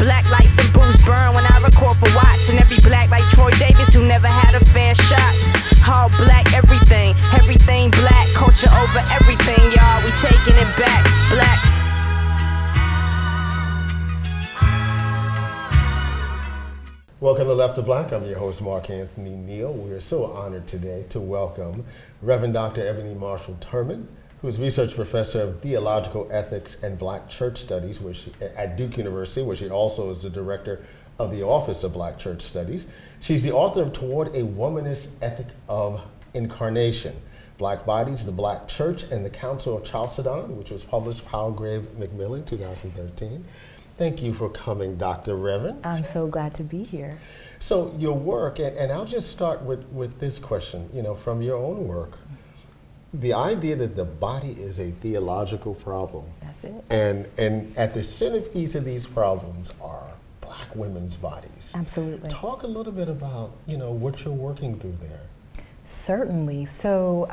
Black lights and booze burn when I record for Watts. And every black like Troy Davis who never had a fair shot. All black everything, everything black. Culture over everything, y'all, we taking it back. Black. Welcome to Left to Black. I'm your host, Mark Anthony Neal. We are so honored today to welcome Reverend Dr. Eboni Marshall Turman, who is research professor of theological ethics and Black church studies at Duke University, where she also is the director of the Office of Black Church Studies. She's the author of Toward a Womanist Ethic of Incarnation, Black Bodies, the Black Church, and the Council of Chalcedon, which was published Palgrave Macmillan, 2013. Thank you for coming, Dr. Reverend. I'm so glad to be here. So your work, and I'll just start with this question, from your own work, the idea that the body is a theological problem. That's it. And at the centerpiece of these problems are Black women's bodies. Absolutely. Talk a little bit about, what you're working through there. Certainly. So,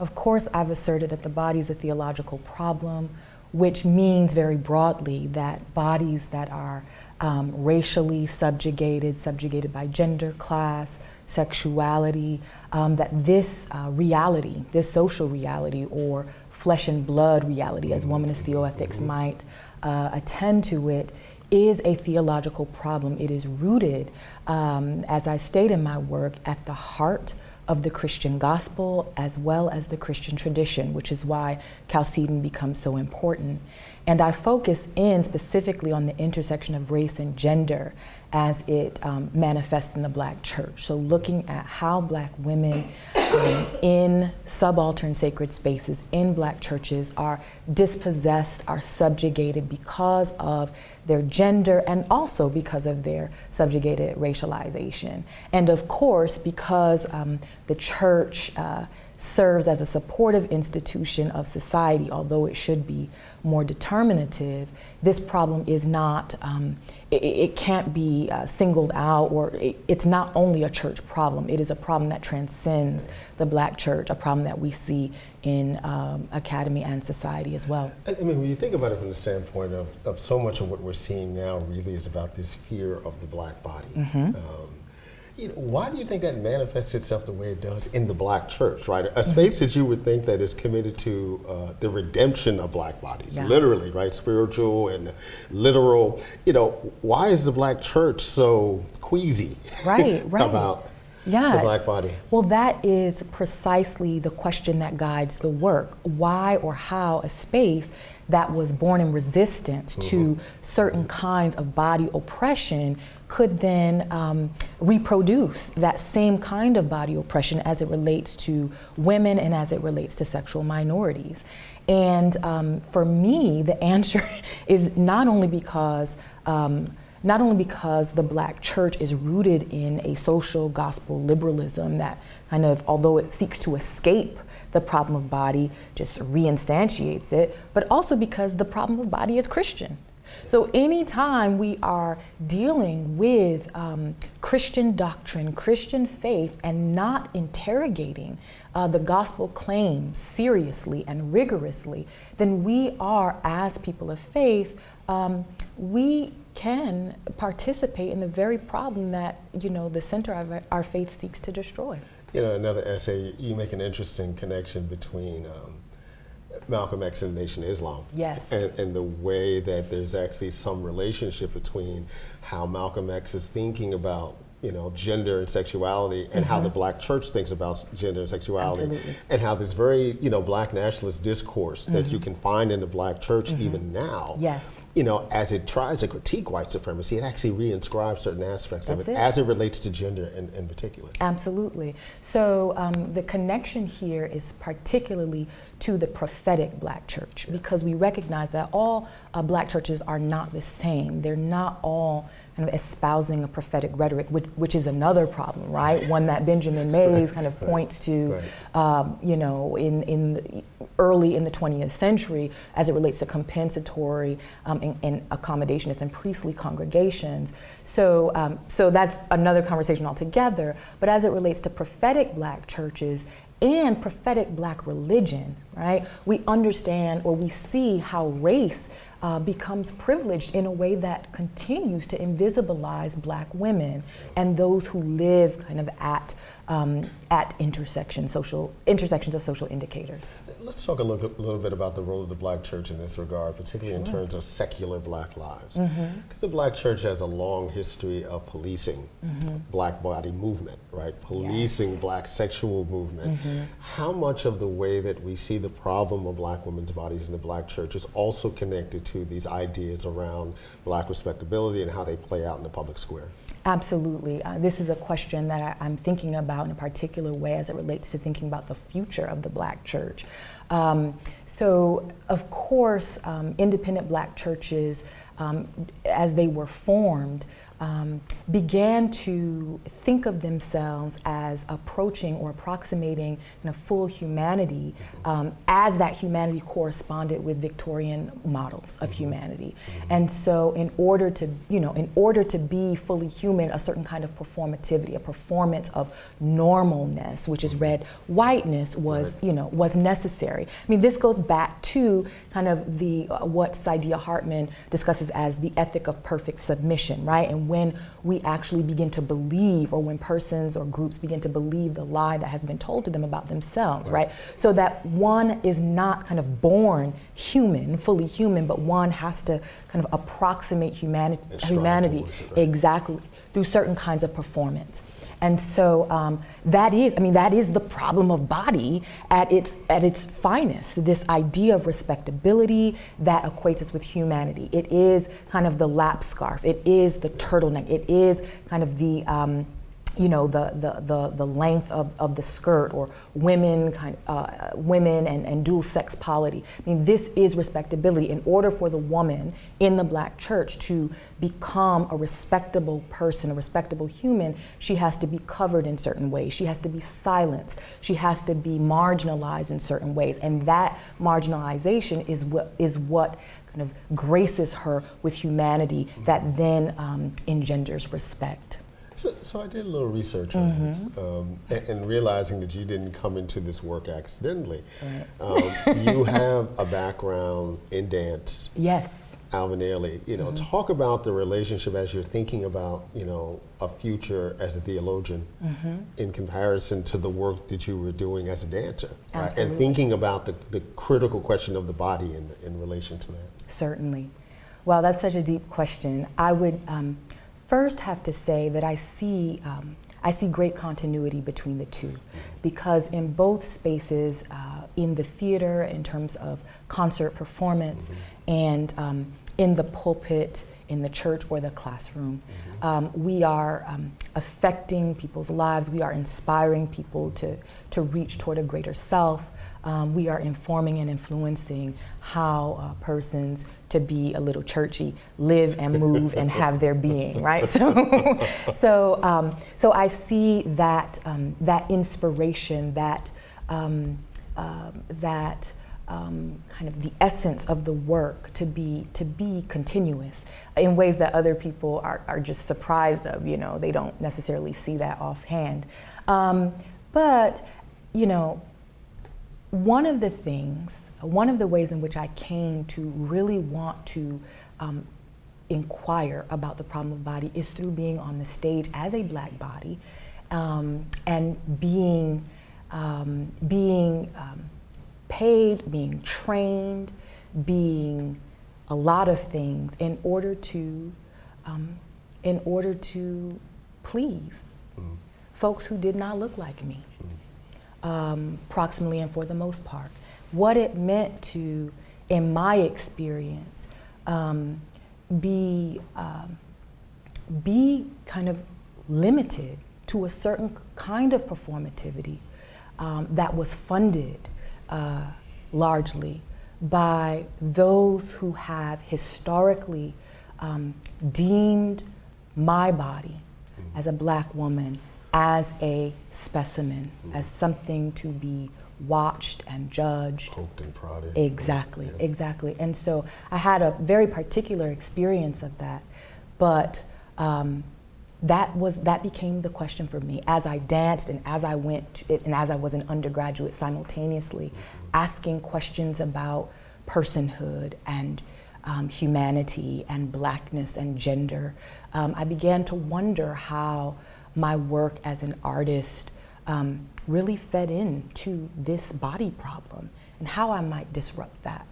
of course, I've asserted that the body is a theological problem, which means very broadly that bodies that are racially subjugated by gender, class, sexuality, that this reality, this social reality, or flesh and blood reality, as womanist theoethics might attend to it, is a theological problem. It is rooted, as I state in my work, at the heart of the Christian gospel as well as the Christian tradition, which is why Chalcedon becomes so important. And I focus in specifically on the intersection of race and gender as it manifests in the Black church. So looking at how Black women in subaltern sacred spaces in Black churches are dispossessed, are subjugated because of their gender and also because of their subjugated racialization. And of course, because the church serves as a supportive institution of society, although it should be more determinative, this problem is not, it can't be singled out, or it's not only a church problem. It is a problem that transcends the Black church, a problem that we see in academy and society as well. I mean, when you think about it from the standpoint of so much of what we're seeing now really is about this fear of the Black body. Mm-hmm. Why do you think that manifests itself the way it does in the Black church, right? A space that you would think that is committed to the redemption of Black bodies, literally, right? Spiritual and literal. Why is the Black church so queasy about the Black body? Well, that is precisely the question that guides the work. Why or how a space that was born in resistance to certain kinds of body oppression could then reproduce that same kind of body oppression as it relates to women and as it relates to sexual minorities. And for me, the answer is not only because the Black church is rooted in a social gospel liberalism that kind of, although it seeks to escape the problem of body, just reinstantiates it, but also because the problem of body is Christian. So anytime we are dealing with Christian doctrine, Christian faith, and not interrogating the gospel claims seriously and rigorously, then we are, as people of faith, we can participate in the very problem that, the center of our faith seeks to destroy. Another essay, you make an interesting connection between Malcolm X and the Nation of Islam. Yes. And the way that there's actually some relationship between how Malcolm X is thinking about gender and sexuality, and how the Black church thinks about gender and sexuality. Absolutely. And how this very, Black nationalist discourse that you can find in the Black church even now, yes, as it tries to critique white supremacy, it actually reinscribes certain aspects of it as it relates to gender in particular. Absolutely. So the connection here is particularly to the prophetic Black church, because we recognize that all Black churches are not the same. They're not all kind of espousing a prophetic rhetoric, which is another problem, right? One that Benjamin Mays kind of points to, early in the 20th century as it relates to compensatory and accommodationist and priestly congregations. So that's another conversation altogether. But as it relates to prophetic Black churches and prophetic Black religion, right? We understand, or we see how race becomes privileged in a way that continues to invisibilize Black women and those who live kind of at intersections of social indicators. Let's talk a little bit about the role of the Black church in this regard, particularly in terms of secular Black lives. Because the Black church has a long history of policing Black body movement, right? Policing Black sexual movement. How much of the way that we see the problem of Black women's bodies in the Black church is also connected to these ideas around Black respectability and how they play out in the public square? Absolutely. This is a question that I'm thinking about in a particular way as it relates to thinking about the future of the Black church. So, of course, independent Black churches, as they were formed, began to think of themselves as approaching or approximating full humanity, as that humanity corresponded with Victorian models of humanity. And so in order to be fully human, a certain kind of performativity, a performance of normalness, which is red whiteness, was was necessary. I mean, this goes back to kind of the what Saidiya Hartman discusses as the ethic of perfect submission, right? And when we actually begin to believe, or when persons or groups begin to believe the lie that has been told to them about themselves, right? So that one is not kind of born human, fully human, but one has to kind of approximate humanity exactly through certain kinds of performance. And so that is the problem of body at its finest. This idea of respectability that equates us with humanity. It is kind of the lap scarf. It is the turtleneck. It is kind of the the length of the skirt, or women and dual sex polity. I mean, this is respectability. In order for the woman in the Black church to become a respectable person, a respectable human, she has to be covered in certain ways. She has to be silenced. She has to be marginalized in certain ways. And that marginalization is what kind of graces her with humanity that then engenders respect. So I did a little research on it, and realizing that you didn't come into this work accidentally. Right. You have a background in dance. Yes. Alvin Ailey, talk about the relationship as you're thinking about, a future as a theologian in comparison to the work that you were doing as a dancer, right? And thinking about the critical question of the body in relation to that. Certainly. Well, that's such a deep question. I would first have to say that I see great continuity between the two, because in both spaces, in the theater in terms of concert performance, and in the pulpit, in the church or the classroom, we are affecting people's lives. We are inspiring people to reach toward a greater self. We are informing and influencing how persons, to be a little churchy, live and move and have their being, right? So I see that that inspiration, that kind of the essence of the work to be continuous in ways that other people are just surprised of. They don't necessarily see that offhand, but one of the ways in which I came to really want to inquire about the problem of body is through being on the stage as a Black body, and being paid, being trained, being a lot of things in order to please folks who did not look like me. Proximally and for the most part. What it meant to, in my experience, be kind of limited to a certain kind of performativity that was funded largely by those who have historically deemed my body as a Black woman as a specimen, as something to be watched and judged. Poked and prodded. Exactly. And so I had a very particular experience of that, but that became the question for me as I danced and as I was an undergraduate simultaneously, asking questions about personhood and humanity and blackness and gender, I began to wonder how my work as an artist really fed into this body problem and how I might disrupt that.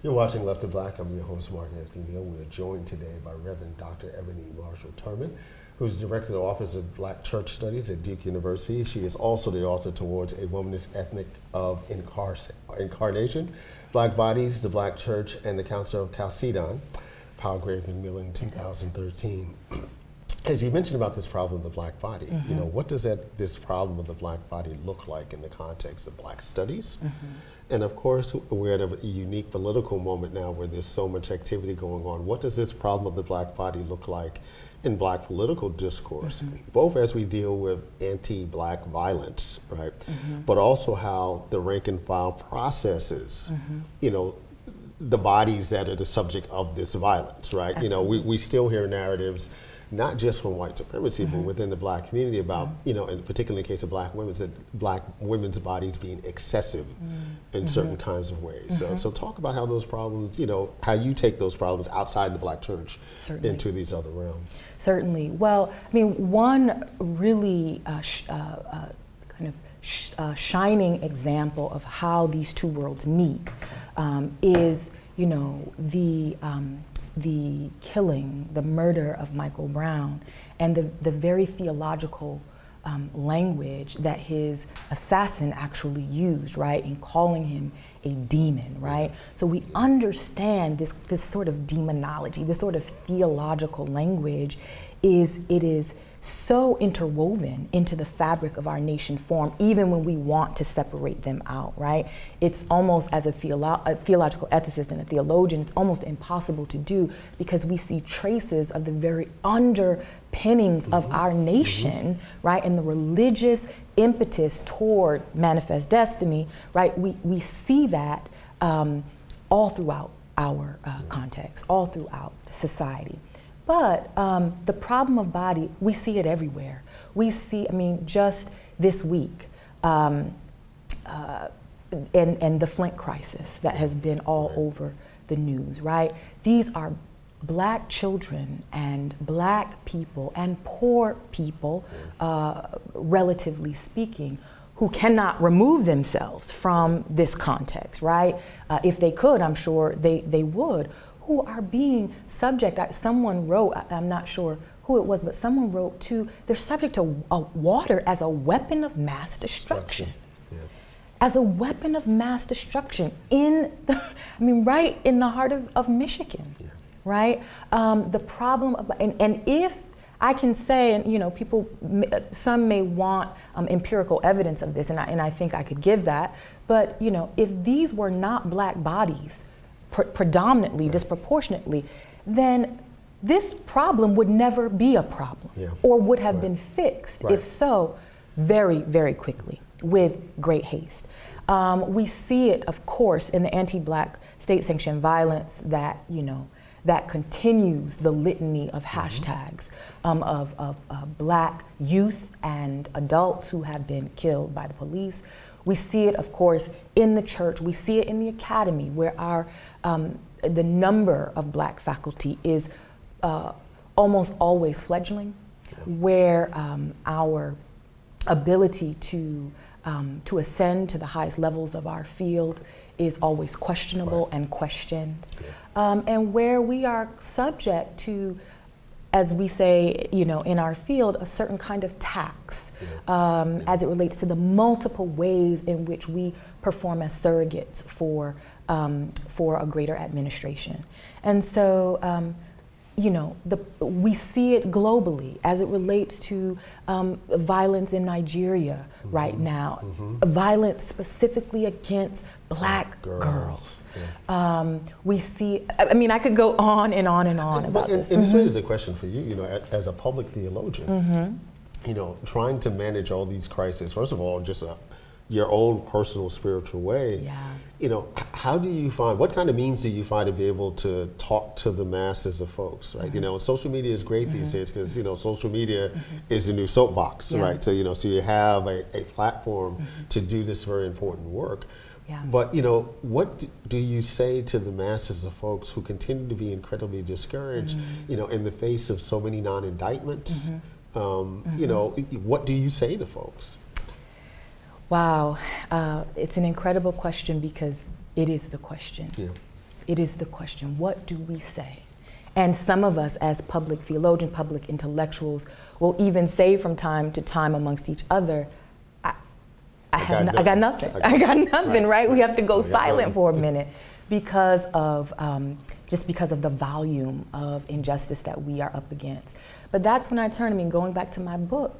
You're watching Left of Black. I'm your host, Mark Anthony Neal. We're joined today by Reverend Dr. Eboni Marshall Turman, who's director of the Office of Black Church Studies at Duke University. She is also the author towards A Womanist Ethnic of Incarnation, Black Bodies, the Black Church, and the Council of Chalcedon, Palgrave Macmillan, 2013. As you mentioned about this problem of the black body, you know, what does this problem of the black body look like in the context of black studies? And of course, we're at a unique political moment now where there's so much activity going on. What does this problem of the black body look like in black political discourse, both as we deal with anti-black violence, right? But also how the rank and file processes, you know, the bodies that are the subject of this violence, right? You know, we still hear narratives, not just from white supremacy, but within the black community about, you know, and particularly in the case of black women, that black women's bodies being excessive in certain kinds of ways. So talk about how those problems, you know, how you take those problems outside the black church into these other realms. Certainly. Well, I mean, one really shining example of how these two worlds meet is, you know, the killing, the murder of Michael Brown, and the very theological language that his assassin actually used, right, in calling him a demon, right? So we understand this sort of demonology, this sort of theological language is so interwoven into the fabric of our nation form, even when we want to separate them out, right? It's almost, as a theological ethicist and a theologian, it's almost impossible to do because we see traces of the very underpinnings of our nation, right? And the religious impetus toward manifest destiny, right? We see that all throughout our context, all throughout society. But the problem of body, we see it everywhere. We see, I mean, just this week, and the Flint crisis that has been all over the news, right? These are black children and black people and poor people, relatively speaking, who cannot remove themselves from this context, right? If they could, I'm sure they would, who are being subject, someone wrote, I'm not sure who it was, but someone wrote they're subject to water as a weapon of mass destruction. As a weapon of mass destruction right in the heart of Michigan, right? The problem of, and if I can say, and you know, some may want empirical evidence of this, and I think I could give that, but you know, if these were not black bodies, predominantly, disproportionately, then this problem would never be a problem or would have been fixed, if so, very, very quickly, with great haste. We see it, of course, in the anti-black state-sanctioned violence that, you know, that continues the litany of hashtags of black youth and adults who have been killed by the police. We see it, of course, in the church. We see it in the academy, where the number of black faculty is almost always fledgling, where our ability to ascend to the highest levels of our field is always questionable and questioned, and where we are subject to, as we say, you know, in our field, a certain kind of tax as it relates to the multiple ways in which we perform as surrogates for a greater administration. And so, you know, we see it globally as it relates to violence in Nigeria right now, violence specifically against black girls. We see, I mean, I could go on and on and on about this. And this raises a question for you, you know, as a public theologian, you know, trying to manage all these crises, first of all, just your own personal spiritual way, you know, how do you find, what kind of means do you find to be able to talk to the masses of folks, right? You know, and social media is great these days because, you know, social media is the new soapbox, right? So, you know, so you have a platform to do this very important work. Yeah. But, you know, what do you say to the masses of folks who continue to be incredibly discouraged, you know, in the face of so many non-indictments? You know, what do you say to folks? Wow, it's an incredible question because it is the question. Yeah. It is the question. What do we say? And some of us as public theologians, public intellectuals, will even say from time to time amongst each other, I got nothing. I got nothing, right? We have to go silent for a minute because of, just because of the volume of injustice that we are up against. But that's when I turn, I mean, going back to my book,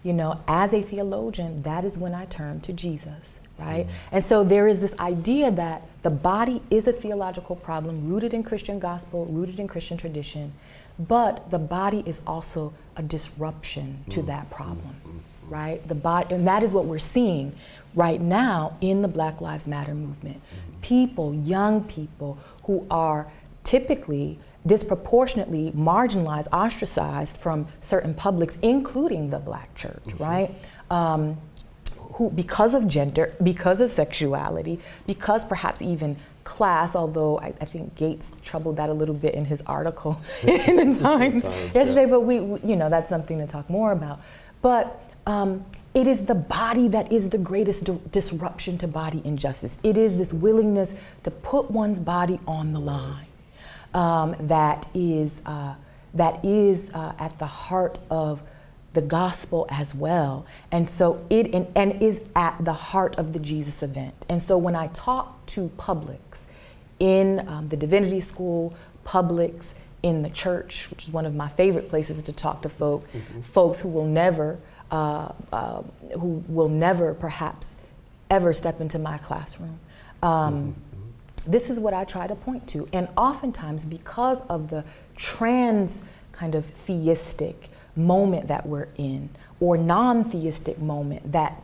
you know, as a theologian, that is when I turn to Jesus, right? And so there is this idea that the body is a theological problem rooted in Christian gospel, rooted in Christian tradition, but the body is also a disruption to that problem, right? The body, and that is what we're seeing right now in the Black Lives Matter movement. People, young people who are typically disproportionately marginalized, ostracized from certain publics, including the Black church, right? Who, because of gender, because of sexuality, because perhaps even class, although I think Gates troubled that a little bit in his article in the Times yesterday, but we, you know, that's something to talk more about. But it is the body that is the greatest disruption to body injustice. It is this willingness to put one's body on the line that is at the heart of the gospel as well. And so it and is at the heart of the Jesus event. And so when I talk to publics in the Divinity School, publics in the church, which is one of my favorite places to talk to folks who will never perhaps ever step into my classroom. This is what I try to point to. And oftentimes, because of the trans kind of theistic moment that we're in, or non-theistic moment that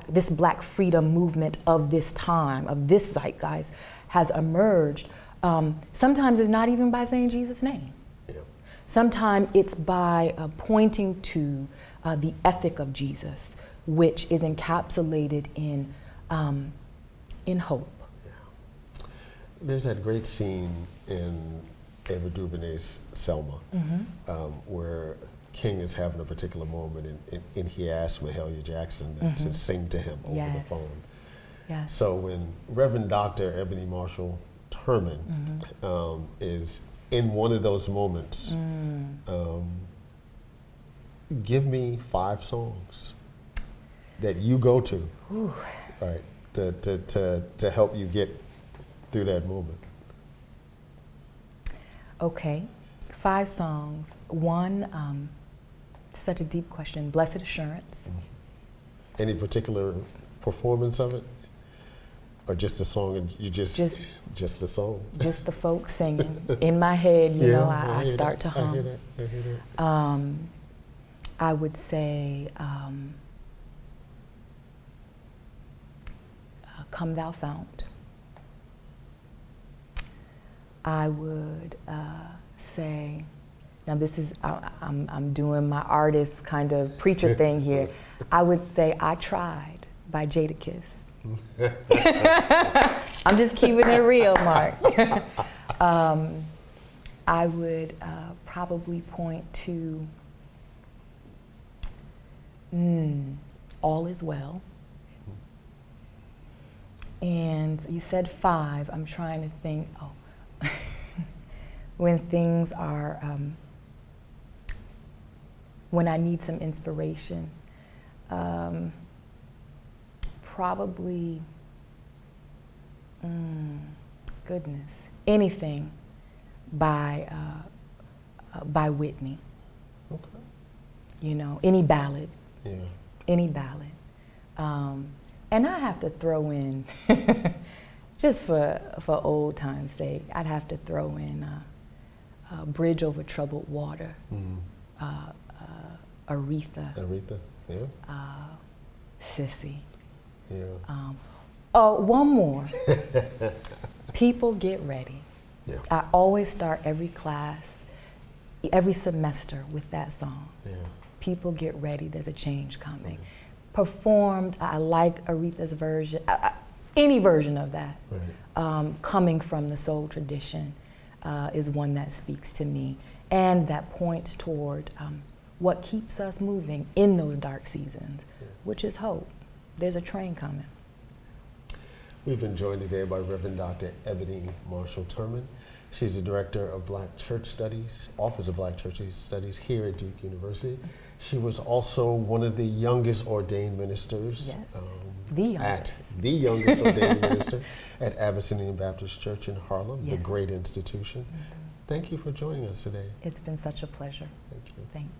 this Black freedom movement of this time, of this zeitgeist has emerged, sometimes it's not even by saying Jesus' name. Yeah. Sometimes it's by pointing to the ethic of Jesus, which is encapsulated in hope. Yeah. There's that great scene in Ava DuVernay's Selma, where King is having a particular moment, and he asks Mahalia Jackson to sing to him over the phone. Yes. So when Reverend Dr. Eboni Marshall Turman is in one of those moments, give me 5 songs that you go to, right, to help you get through that moment. Okay, 5 songs. One, such a deep question, Blessed Assurance. Any particular performance of it? Or just a song and you just a song? Just the folks singing. In my head, you know, I start to hum. I hear that. I would say, Come Thou Fount. I would say, now this is, I'm doing my artist kind of preacher thing here. I would say I Tried by Jadakiss. I'm just keeping it real, Mark. I would probably point to All Is Well. And you said 5. I'm trying to think, when things are, when I need some inspiration, probably, goodness, anything by Whitney. Okay. You know, any ballad. Yeah. Any ballad. And I have to throw in, just for old time's sake, I'd have to throw in Bridge Over Troubled Water, Aretha. Aretha, yeah. Sissy. Yeah. One more. People Get Ready. Yeah. I always start every class, every semester with that song. Yeah. People Get Ready, there's a change coming. Performed, I like Aretha's version. any version of that, Right. coming from the soul tradition, is one that speaks to me, and that points toward what keeps us moving in those dark seasons, which is hope. There's a train coming. We've been joined today by Reverend Dr. Eboni Marshall Turman. She's the Director of Black Church Studies, Office of Black Church Studies here at Duke University. She was also one of the youngest ordained ministers. Yes, the youngest ordained minister at Abyssinian Baptist Church in Harlem, the Yes. great institution. Thank you for joining us today. It's been such a pleasure. Thank you. Thanks.